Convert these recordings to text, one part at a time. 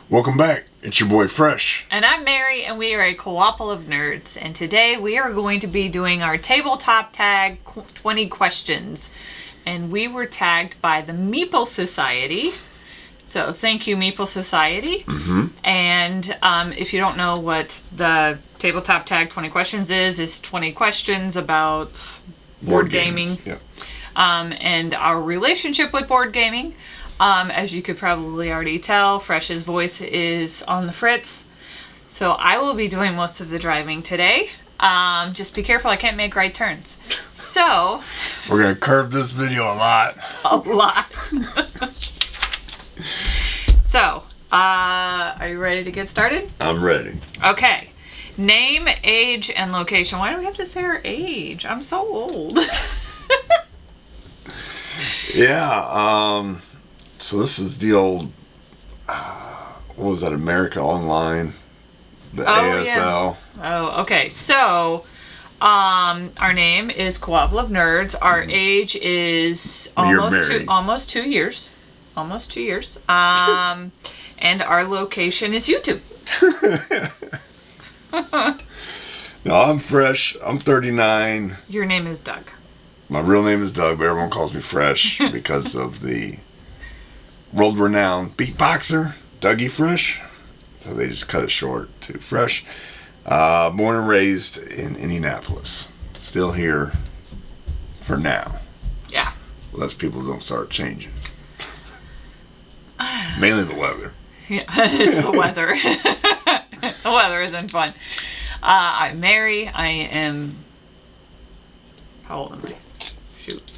Welcome back. It's your boy Fresh. And I'm Mary, and we are a Co-ople of nerds. And today we are going to be doing our Tabletop Tag 20 questions. And we were tagged by the Meeple Society. So thank you, Meeple Society. Mm-hmm. And if you don't know what the Tabletop Tag 20 questions is 20 questions about board gaming. Yep. And our relationship with board gaming. As you could probably already tell, Fresh's voice is on the fritz. So I will be doing most of the driving today. Just be careful, I can't make right turns. So we're going to curve this video a lot. A lot. So, are you ready to get started? I'm ready. Okay. Name, age, and location. Why do we have to say our age? I'm so old. Yeah, so this is the old, what was that, America Online? The ASL. Yeah. Oh, okay. So, our name is Co-ople of Nerds. Our age is almost 2 years. Almost 2 years. And our location is YouTube. No, I'm Fresh. I'm 39. Your name is Doug. My real name is Doug, but everyone calls me Fresh because of the world-renowned beatboxer, Dougie Fresh. So they just cut it short to Fresh. Born and raised in Indianapolis. Still here for now. Yeah. Unless people don't start changing. Mainly the weather. Yeah, it's the weather. The weather isn't fun. I'm Mary. I am... How old am I?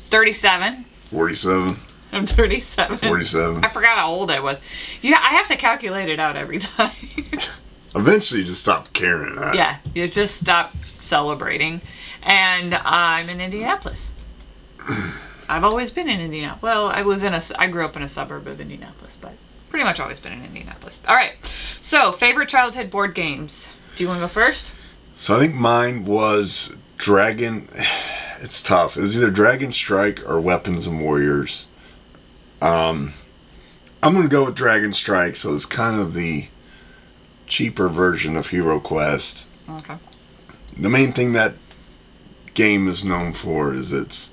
37. 47. I'm 37. 47. I forgot how old I was. Yeah, I have to calculate it out every time. Eventually you just stop caring. Huh? Yeah, you just stop celebrating. And I'm in Indianapolis. I've always been in Indianapolis. Well, I grew up in a suburb of Indianapolis, but pretty much always been in Indianapolis. All right. So, favorite childhood board games. Do you want to go first? So I think mine was Dragon... It's tough. It was either Dragon Strike or Weapons and Warriors. I'm going to go with Dragon Strike, so it's kind of the cheaper version of Hero Quest. Okay. The main thing that game is known for is it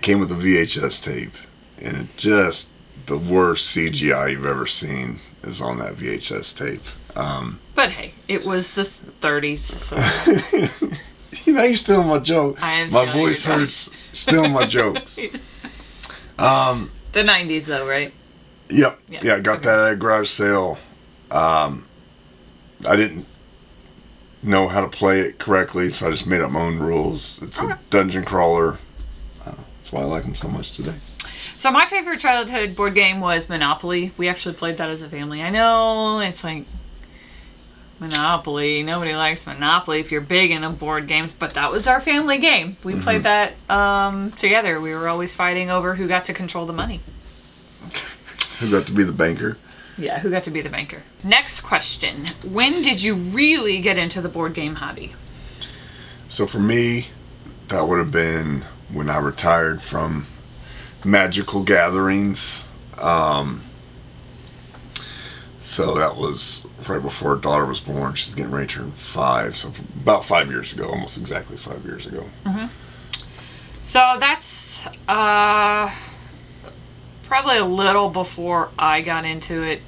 came with a VHS tape, and it just, the worst CGI you've ever seen is on that VHS tape. But hey, it was the 30s, so... You know, you're stealing my joke. I am my voice hurts stealing my jokes. The 90s, though, right? Yep. Yeah, I got that at a garage sale. I didn't know how to play it correctly, so I just made up my own rules. It's a dungeon crawler. That's why I like them so much today. So my favorite childhood board game was Monopoly. We actually played that as a family. I know, it's like... Monopoly. Nobody likes Monopoly if you're big into board games, but that was our family game. We played that together. We were always fighting over who got to control the money. Who got to be the banker? Yeah, who got to be the banker. Next question. When did you really get into the board game hobby? So for me, that would have been when I retired from magical gatherings. So that was right before our daughter was born. She's getting ready to turn 5. So about 5 years ago, almost exactly 5 years ago. Mm-hmm. So that's probably a little before I got into it,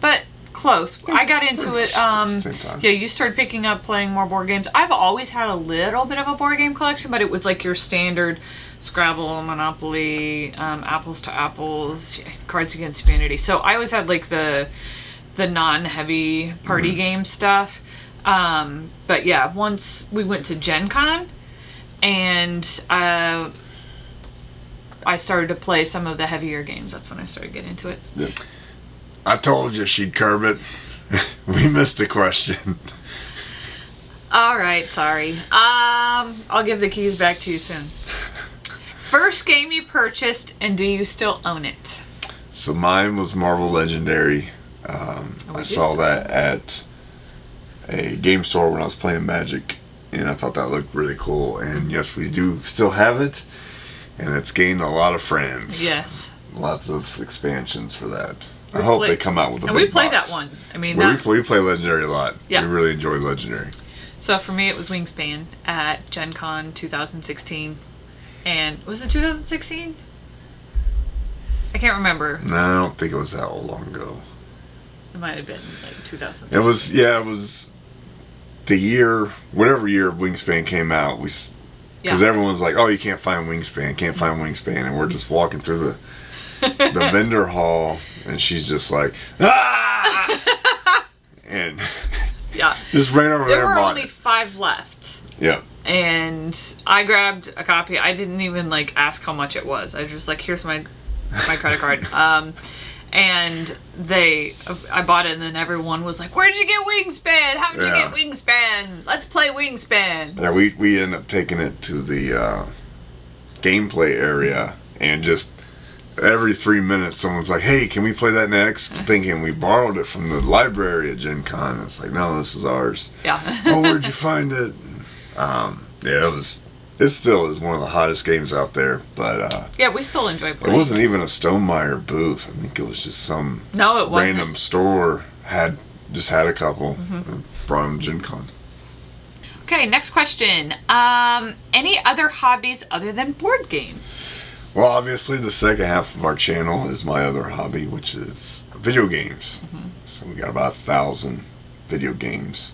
but close. I got into it. Same time. Yeah, you started picking up playing more board games. I've always had a little bit of a board game collection, but it was like your standard Scrabble, Monopoly, Apples to Apples, Cards Against Humanity. So I always had like the non-heavy party game stuff. But yeah, once we went to Gen Con and I started to play some of the heavier games. That's when I started getting into it. Yeah. I told you she'd curb it. We missed a question. All right, sorry. I'll give the keys back to you soon. First game you purchased, and do you still own it? So mine was Marvel Legendary. I saw that at a game store when I was playing Magic, and I thought that looked really cool. And yes, we do still have it, and it's gained a lot of friends. Yes. Lots of expansions for that. I hope they come out with a and big we played box. that one. I mean, we play Legendary a lot. Yeah. We really enjoy Legendary. So for me, it was Wingspan at Gen Con 2016. And was it 2016? I can't remember. No, I don't think it was that long ago. It might have been like 2016. It was the year, whatever year Wingspan came out. Because everyone's like, oh, you can't find Wingspan, and we're just walking through the vendor hall, and she's just like, ah, and yeah, just ran over there. There were and bought only it. 5 left. Yeah. And I grabbed a copy. I didn't even like ask how much it was. I was just like, here's my credit card. And I bought it, and then everyone was like, where did you get Wingspan? How did you get Wingspan? Let's play Wingspan. Yeah, we ended up taking it to the gameplay area, and just every 3 minutes someone's like, hey, can we play that next? Thinking we borrowed it from the library at Gen Con. It's like, no, this is ours. Yeah. Oh, where'd you find it? It still is one of the hottest games out there, but yeah, we still enjoy playing. it wasn't even a Stonemeyer booth. I think it was just some No, it wasn't. random store had a couple and brought them to Gen Con. Okay, next question. Any other hobbies other than board games? Well, obviously the second half of our channel is my other hobby, which is video games. So we got about 1,000 video games.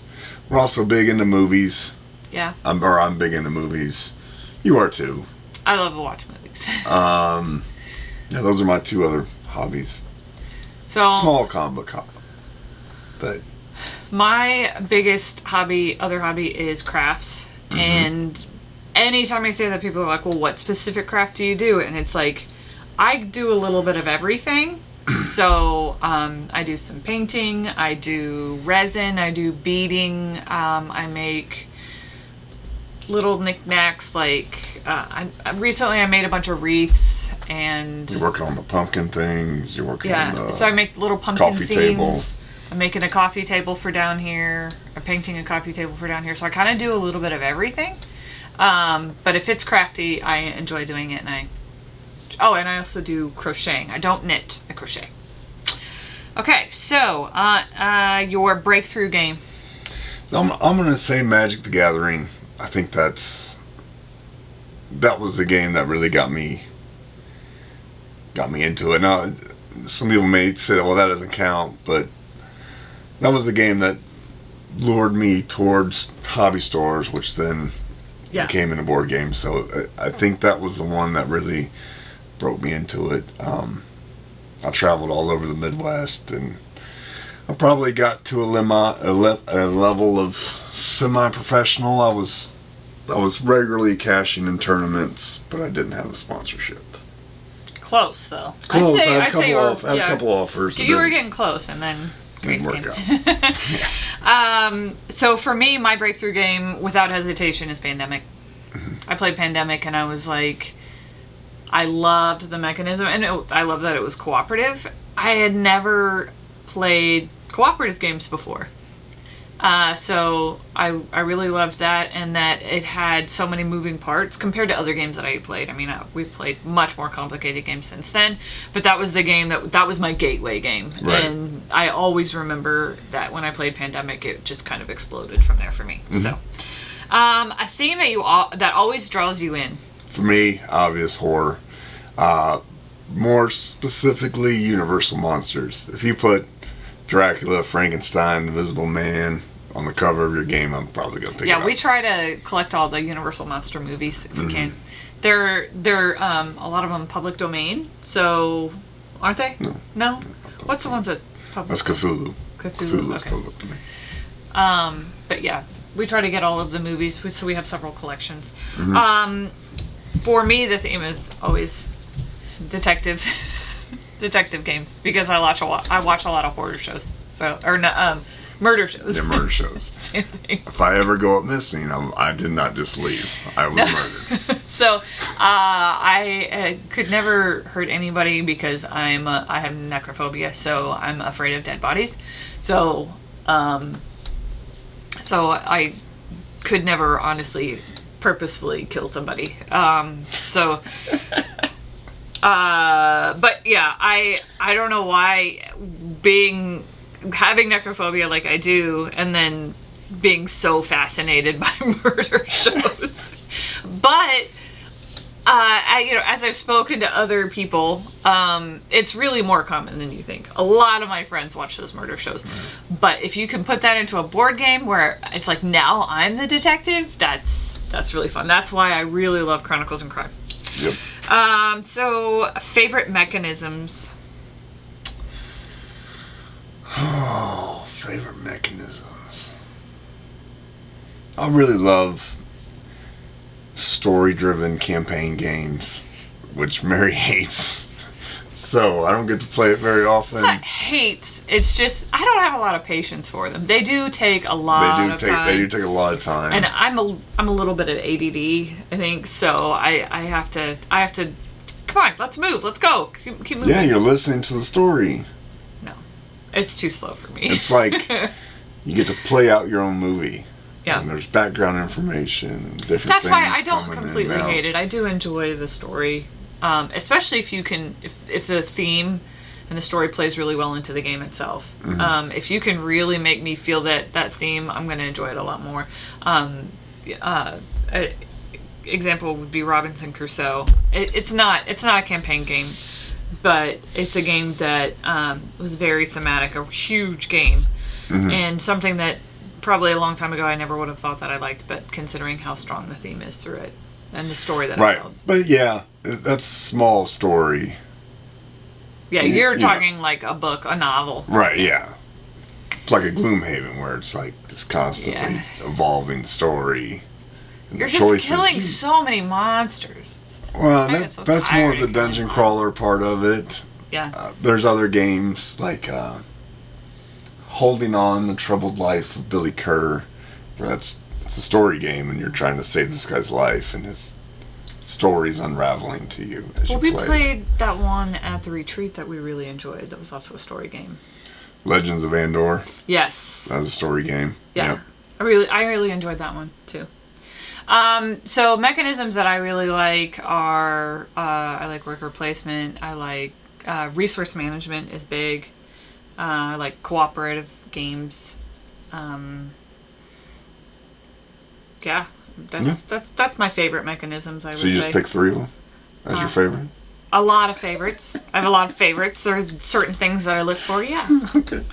We're also big into movies. Yeah. I'm big into movies. You are too. I love to watch movies. Yeah, those are my 2 other hobbies. So Small comic hobby. But my biggest other hobby is crafts. And anytime I say that, people are like, well, what specific craft do you do? And it's like, I do a little bit of everything. So I do some painting, I do resin, I do beading, I make little knickknacks, like recently I made a bunch of wreaths, and you're working on the pumpkin things, you're working on the so I make little pumpkin coffee scenes. table. I'm making a coffee table for down here, I'm painting a coffee table for down here, so I kind of do a little bit of everything. But if it's crafty, I enjoy doing it, and I also do crocheting. I don't knit, I crochet. Okay, so your breakthrough game. I'm gonna say Magic the Gathering. I think that was the game that really got me into it. Now, some people may say, well, that doesn't count, but that was the game that lured me towards hobby stores, which then became into board games. So I think that was the one that really broke me into it. I traveled all over the Midwest, and I probably got to a level of semi-professional. I was regularly cashing in tournaments, but I didn't have a sponsorship. Close though. Close. I had a couple offers. You were getting close, and then didn't work out. So for me, my breakthrough game, without hesitation, is Pandemic. I played Pandemic, and I was like, I loved the mechanism, and I love that it was cooperative. I had never played cooperative games before. So I really loved that, and that it had so many moving parts compared to other games that I played. I mean, we've played much more complicated games since then, but that was the game that was my gateway game. Right. And I always remember that when I played Pandemic, it just kind of exploded from there for me. So, a theme that always draws you in. For me, obvious horror. More specifically, Universal Monsters. If you put Dracula, Frankenstein, Invisible Man on the cover of your game, I'm probably gonna pick it up. Yeah, we try to collect all the Universal Monster movies if we can. They're a lot of them public domain, so aren't they? No. What's the ones that public? That's Cthulhu. Cthulhu's okay. Public domain. But yeah, we try to get all of the movies, so we have several collections. For me, the theme is always detective games, because I watch a lot of horror shows. Murder shows. Yeah, murder shows. Same thing. If I ever go up missing, I did not just leave. I was murdered. So I could never hurt anybody because I have necrophobia, so I'm afraid of dead bodies. So I could never honestly purposefully kill somebody. So But yeah, I don't know why having necrophobia like I do, and then being so fascinated by murder shows. But as I've spoken to other people, it's really more common than you think. A lot of my friends watch those murder shows. But if you can put that into a board game where it's like, now I'm the detective, that's really fun. That's why I really love Chronicles and Crime. Yep. So favorite mechanisms. Oh, favorite mechanisms. I really love story-driven campaign games, which Mary hates. So I don't get to play it very often. It's not hates. It's just I don't have a lot of patience for them. They do take a lot of time. They do take a lot of time. And I'm a little bit of ADD, I think. So I have to. Come on, let's move. Let's go. Keep moving. Yeah, you're listening to the story. No, it's too slow for me. It's like you get to play out your own movie. Yeah. And there's background information and different That's things. why I don't coming completely in and out. hate it. I do enjoy the story, especially if you can, if the theme and the story plays really well into the game itself. Mm-hmm. If you can really make me feel that theme, I'm going to enjoy it a lot more. Example would be Robinson Crusoe. It's not a campaign game, but it's a game that was very thematic, a huge game, and something that probably a long time ago I never would have thought that I liked, but considering how strong the theme is through it and the story that it tells. But yeah, that's a small story. Yeah, you're talking like a book, a novel. Right, yeah. It's like a Gloomhaven where it's like this constantly evolving story. And You're the just choices killing so many monsters. Well, I get so that's more of tired the of killing dungeon them. crawler part of it. Yeah. There's other games like Holding On, The Troubled Life of Billy Kerr, where it's a story game and you're trying to save this guy's life and his story's unraveling to you as Well, you we play. played that one at the retreat that we really enjoyed. That was also a story game. Legends of Andor. Yes. That was a story game. Yeah. Yep. I really enjoyed that one too. So mechanisms that I really like are I like worker placement. I like resource management is big. I like cooperative games. Yeah, that's my favorite mechanisms. I would say. So you just pick 3 of them as your favorite? A lot of favorites. I have a lot of favorites. There are certain things that I look for. Yeah. Okay.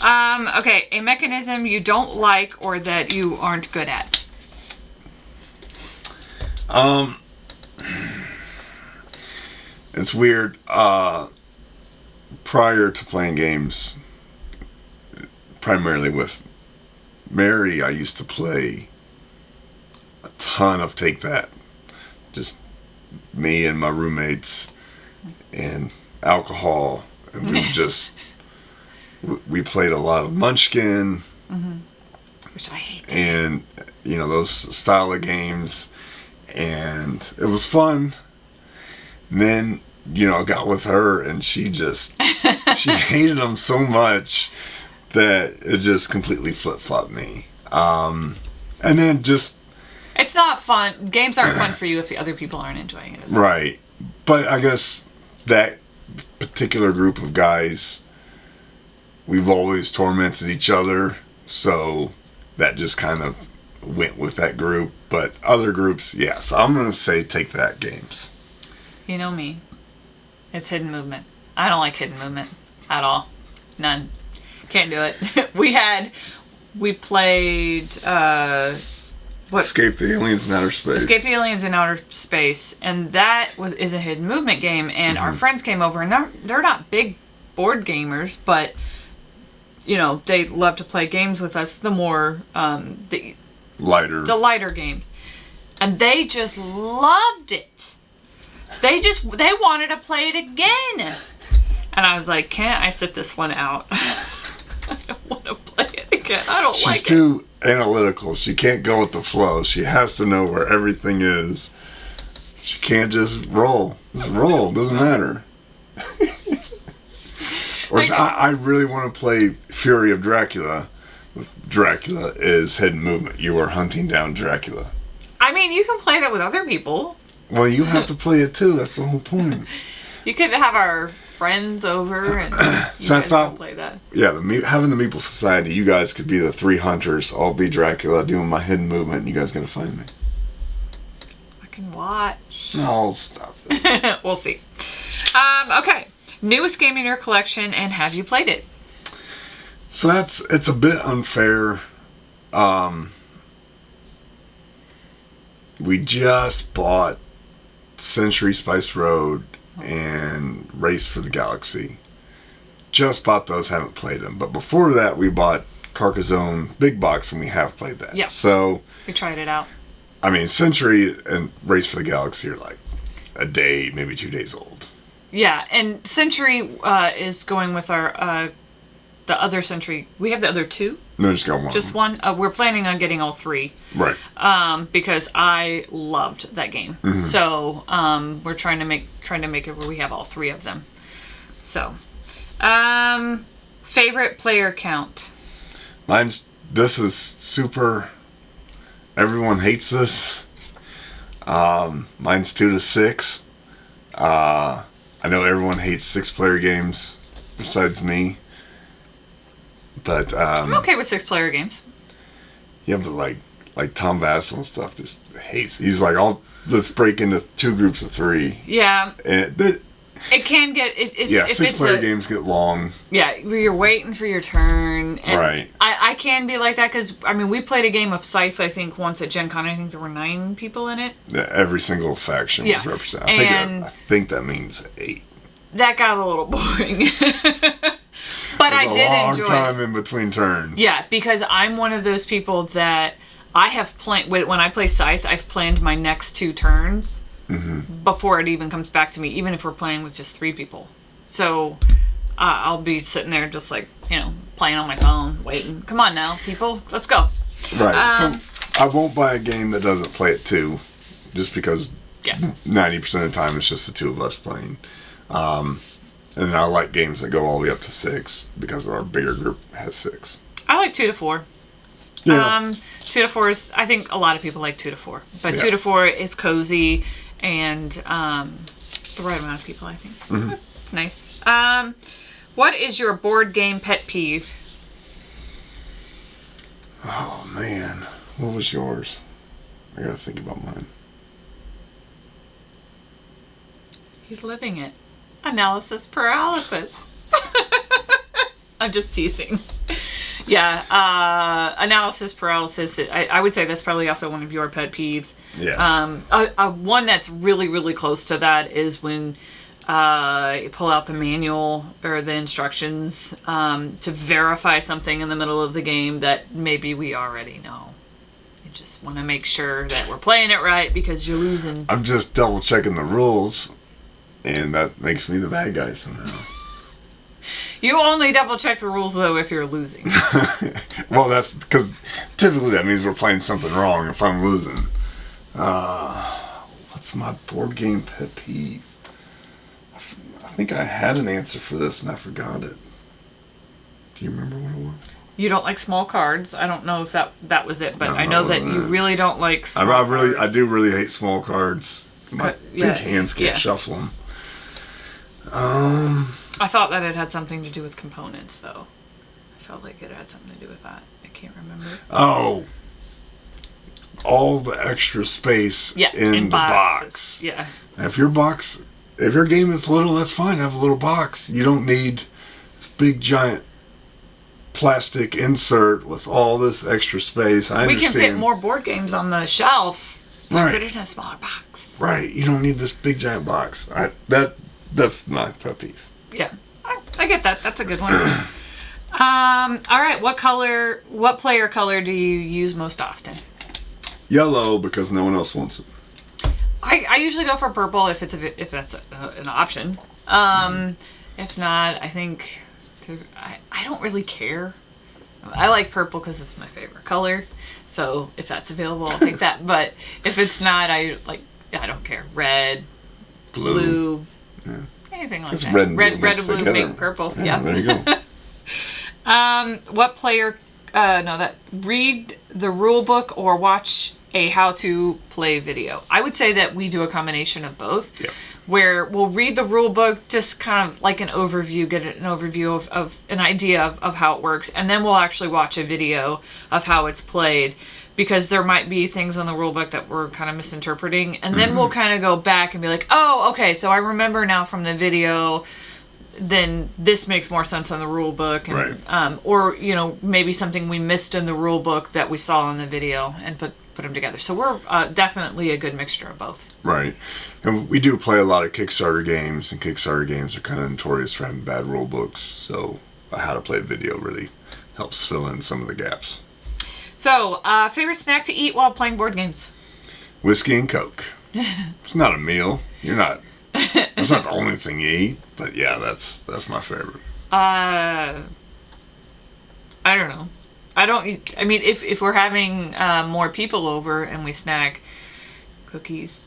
Okay. A mechanism you don't like or that you aren't good at. It's weird. Prior to playing games, primarily with Mary, I used to play a ton of Take That. Just me and my roommates and alcohol. And we played a lot of Munchkin. Which I hate. And, those style of games. And it was fun. And then, I got with her and she hated them so much that it just completely flip-flopped me. And then It's not fun. Games aren't fun for you if the other people aren't enjoying it as well. Right. But I guess that particular group of guys, we've always tormented each other. So that just kind of went with that group. But other groups, yes. I'm going to say Take That games. You know me. It's hidden movement. I don't like hidden movement at all. None. Can't do it. We played, Escape the Aliens in Outer Space. Escape the Aliens in Outer Space, and that is a hidden movement game, and our friends came over, and they're not big board gamers, but, they love to play games with us, the more, the lighter games. And they just loved it. They wanted to play it again. And I was like, can't I sit this one out? I don't want to play it again. I don't like it. She's too analytical. She can't go with the flow. She has to know where everything is. She can't just roll. Just roll. Doesn't matter. Or I really want to play Fury of Dracula. Dracula is hidden movement. You are hunting down Dracula. I mean, you can play that with other people. Well, you have to play it too. That's the whole point. You could have our friends over and you So I guys thought, can play that. yeah, having the Meeple Society, you guys could be the 3 hunters. I'll be Dracula doing my hidden movement, and you guys gonna find me. I can watch. No, stop it. We'll see. Okay. Newest game in your collection, and have you played it? So it's a bit unfair. We just bought Century Spice Road and Race for the Galaxy. Just bought those, haven't played them. But before that, we bought Carcassonne Big Box, and we have played that. Yeah. So, We tried it out. I mean, Century and Race for the Galaxy are like a day, maybe 2 days old. Yeah, and Century is going with our the other Century. We have the other 2. No, just got one. Just one. We're planning on getting all 3. Right. Because I loved that game. Mm-hmm. So we're trying to make it where we have all 3 of them. So, favorite player count. This is super. Everyone hates this. Mine's 2 to 6. I know everyone hates 6-player games besides me. But I'm okay with 6-player games. yeah, but like Tom Vassell and stuff just hates. He's like, let's break into 2 groups of 3. Yeah, And it can get. yeah, if 6-player games get long. Yeah, where you're waiting for your turn. And Right. I can be like that because, I mean, we played a game of Scythe, I think, once at Gen Con. I think there were 9 people in it. Every single faction Yeah. was represented. And I think that means 8. that got a little boring. But I did enjoy a long time in between turns. Yeah, because I'm one of those people that I have planned, when I play Scythe, I've planned my next 2 turns before it even comes back to me, even if we're playing with just 3 people. So I'll be sitting there just like, playing on my phone, waiting. Come on now, people, let's go. Right. So I won't buy a game that doesn't play at 2, just because 90% of the time it's just the 2 of us playing. And then I like games that go all the way up to 6 because our bigger group has 6. I like 2 to 4. Yeah. 2 to 4 is, I think a lot of people like 2 to 4, but Yeah. 2 to 4 is cozy and the right amount of people, I think. It's nice. What is your board game pet peeve? Oh man, what was yours? I gotta think about mine. He's living it. Analysis paralysis. I'm just teasing. Yeah, analysis paralysis. I would say that's probably also one of your pet peeves. Yes. One that's really, really close to that is when you pull out the manual or the instructions to verify something in the middle of the game that maybe we already know. You just want to make sure that we're playing it right because you're losing. I'm just double checking the rules, and that makes me the bad guy somehow. You only double check the rules though if you're losing. Well, that's because typically that means we're playing something wrong if I'm losing. What's my board game pet peeve? I think I had an answer for this and I forgot it. Do you remember what it was? You don't like small cards. I don't know if that was it, but No, I know that you really don't like small cards. I do really hate small cards. My big hands can't shuffle them. I thought that it had something to do with components, though. I felt like it had something to do with that. I can't remember. Oh, all the extra space in the box. Yeah. If your game is little, that's fine. Have a little box. You don't need this big giant plastic insert with all this extra space. I understand. We can fit more board games on the shelf. Right. Put it in a smaller box. Right. You don't need this big giant box. That's my pet peeve. Yeah. I get that. That's a good one. All right. What player color do you use most often? Yellow, because no one else wants it. I usually go for purple if that's an option. If not, I think I don't really care. I like purple because it's my favorite color. So if that's available, I'll take that. But if it's not, I don't care. Red, blue, anything like that. Red and blue make purple. Yeah. There you go. What player? Read the rule book or watch a how to play video. I would say that we do a combination of both. Yeah. where we'll read the rule book, just kind of like an overview, get an overview of an idea of how it works, and then we'll actually watch a video of how it's played, because there might be things on the rule book that we're kind of misinterpreting, and then we'll kind of go back and be like, oh, okay, so I remember now from the video, then this makes more sense on the rule book, and, right. Or, you know, maybe something we missed in the rule book that we saw in the video, and put them together. So we're definitely a good mixture of both. Right. And we do play a lot of Kickstarter games, and Kickstarter games are kind of notorious for having bad rule books, so how to play video really helps fill in some of the gaps. So, favorite snack to eat while playing board games? Whiskey and Coke. It's not a meal. That's not the only thing you eat, but yeah, that's my favorite. I don't know. I mean, if we're having more people over and we snack cookies,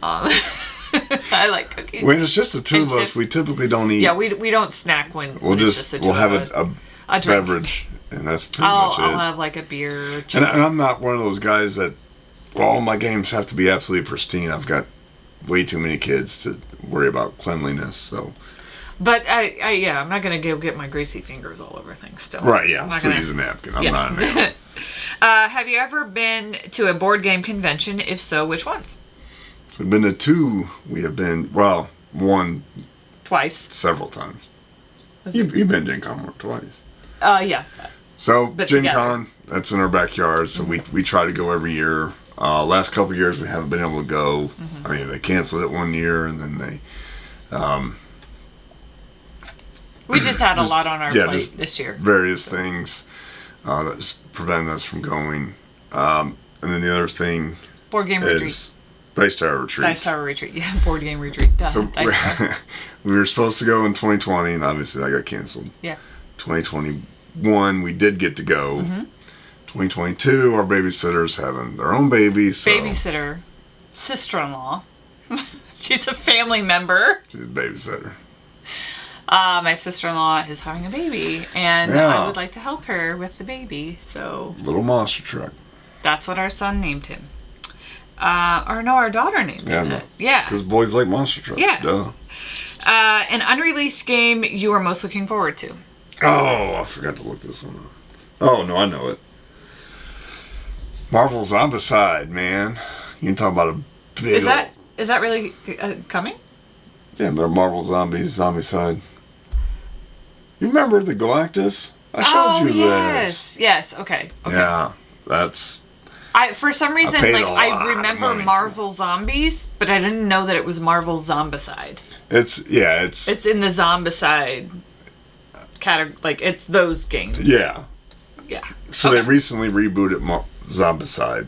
I like cookies. When it's just the two of us, chips. we typically don't eat. Yeah, we don't snack when it's just the two we'll have of us. a beverage, and that's pretty much it. I'll have like a beer. And I'm not one of those guys that, well, all my games have to be absolutely pristine. I've got way too many kids to worry about cleanliness, so. But I'm not gonna go get my greasy fingers all over things still. Right, yeah, I'll still use a napkin. I'm not a nail. Have you ever been to a board game convention? If so, which ones? So we've been to two. We have been, well, one. Twice. Several times. You've been to Gen Con twice. Yeah. So But Gen together. Con, that's in our backyard, so we try to go every year. Last couple of years we haven't been able to go. I mean, they canceled it one year, and then they We just had a lot on our plate this year. Various things that just prevented us from going. And then the other thing Board game retreat. is Dice Tower Retreat. Dice Tower retreat. Yeah, board game retreat. Duh, So Dice Tower. we were supposed to go in 2020, and obviously that got canceled. Yeah. 2021, we did get to go. 2022, our babysitter's having their own baby. So Babysitter, sister-in-law. She's a family member. she's a babysitter. My sister-in-law is having a baby, and Yeah. I would like to help her with the baby. So Little monster truck. that's what our son named him. Or no, our daughter named him it. Yeah. Because boys like monster trucks. Yeah. Duh. An unreleased game you are most looking forward to. Oh, I forgot to look this one up. Oh, no, I know it. Marvel Zombicide, man. You can talk about a big Is that really coming? Yeah, but Marvel Zombicide. You remember the Galactus? I showed you this. Yes, okay. Yeah, that's... For some reason, paid like, a lot I of remember money for Marvel Zombies, but I didn't know that it was Marvel Zombicide. It's in the Zombicide category. Like, it's those games. Yeah. Yeah. So they recently rebooted Zombicide.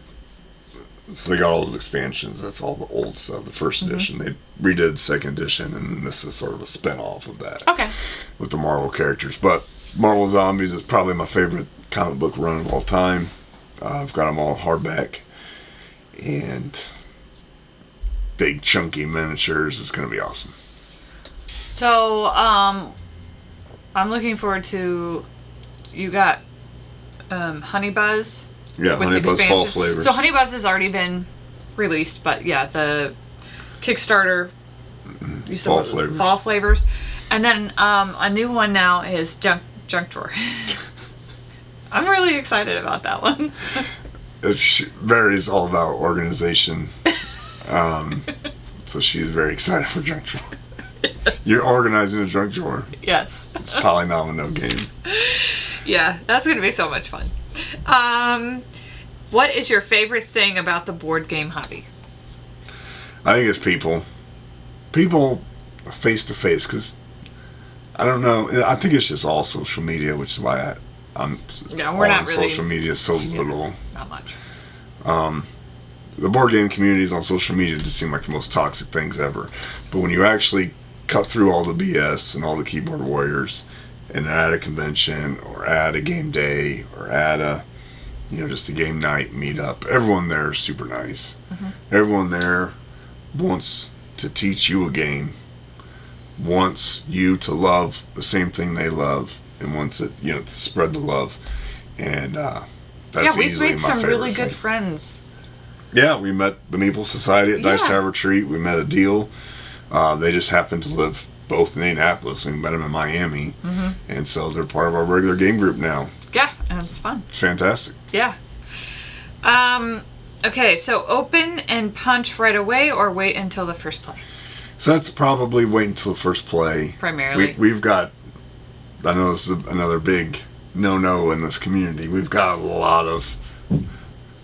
So they got all those expansions. That's all the old stuff. The first edition. They redid the second edition, and this is sort of a spin-off of that. Okay. With the Marvel characters. But Marvel Zombies is probably my favorite comic book run of all time. I've got them all hardback. And big, chunky miniatures. It's going to be awesome. So, I'm looking forward to... You got Honey Buzz. Yeah, with Honey Buzz expansion. Fall Flavors. So Honey Buzz has already been released, but yeah, the Kickstarter... You said Fall Flavors. Fall Flavors. And then a new one now is Junk Drawer. I'm really excited about that one. Mary's all about organization. So she's very excited for Junk Drawer. Yes. You're organizing a Junk Drawer. Yes. It's Polynomino game. Yeah, that's going to be so much fun. What is your favorite thing about the board game hobby? I think it's people. People face to face, because I don't know. I think it's just all social media, which is why I'm we're not really social media so little. Not much. The board game communities on social media just seem like the most toxic things ever. But when you actually cut through all the BS and all the keyboard warriors, and at a convention or at a game day or at a, just a game night meetup, everyone there is super nice. Everyone there wants to teach you a game, wants you to love the same thing they love, and wants it, to spread the love. And that's we've easily made my some favorite really good thing. friends Yeah, we met the Meeple Society at Dice Yeah. Tower Retreat. We met a deal. They just happened to live both in Indianapolis. We met them in Miami. And so they're part of our regular game group now. Yeah, and it's fun. It's fantastic. Yeah. Okay, so open and punch right away or wait until the first play? So that's probably wait until the first play. Primarily. We've got, I know this is another big no-no in this community. We've got a lot of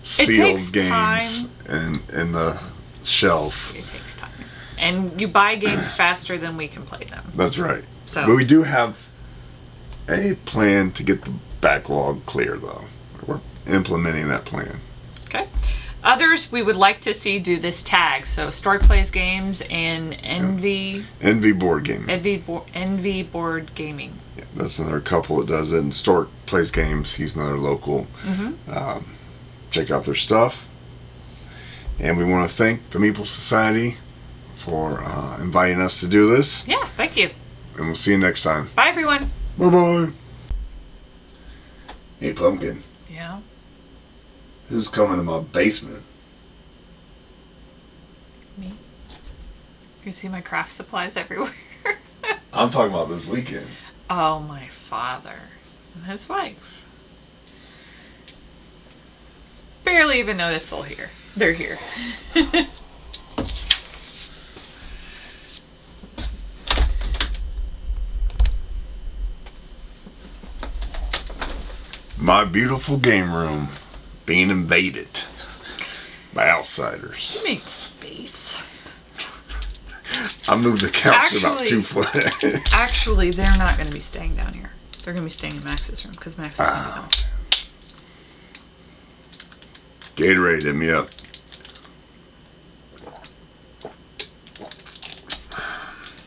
sealed takes games in the shelf. It takes time. And you buy games faster than we can play them. That's right. So. But we do have a plan to get the backlog clear, though. We're implementing that plan. Okay. Others we would like to see do this tag. So Stork plays games and Envy Board Gaming. Envy Board Gaming. Yeah, that's another couple that does it. And Stork plays games. He's another local. Check out their stuff. And we want to thank the Meeple Society for inviting us to do this. Yeah, thank you. And we'll see you next time. Bye, everyone. Bye-bye. Hey, Pumpkin. Yeah. Who's coming to my basement? Me. You see my craft supplies everywhere. I'm talking about this weekend. Oh, my father and his wife. Barely even notice they're here. My beautiful game room being invaded by outsiders. You made space. I moved the couch about Actually- 2 foot. Actually, they're not going to be staying down here. They're going to be staying in Max's room because Max is going to be home. Gatorade, hit me up.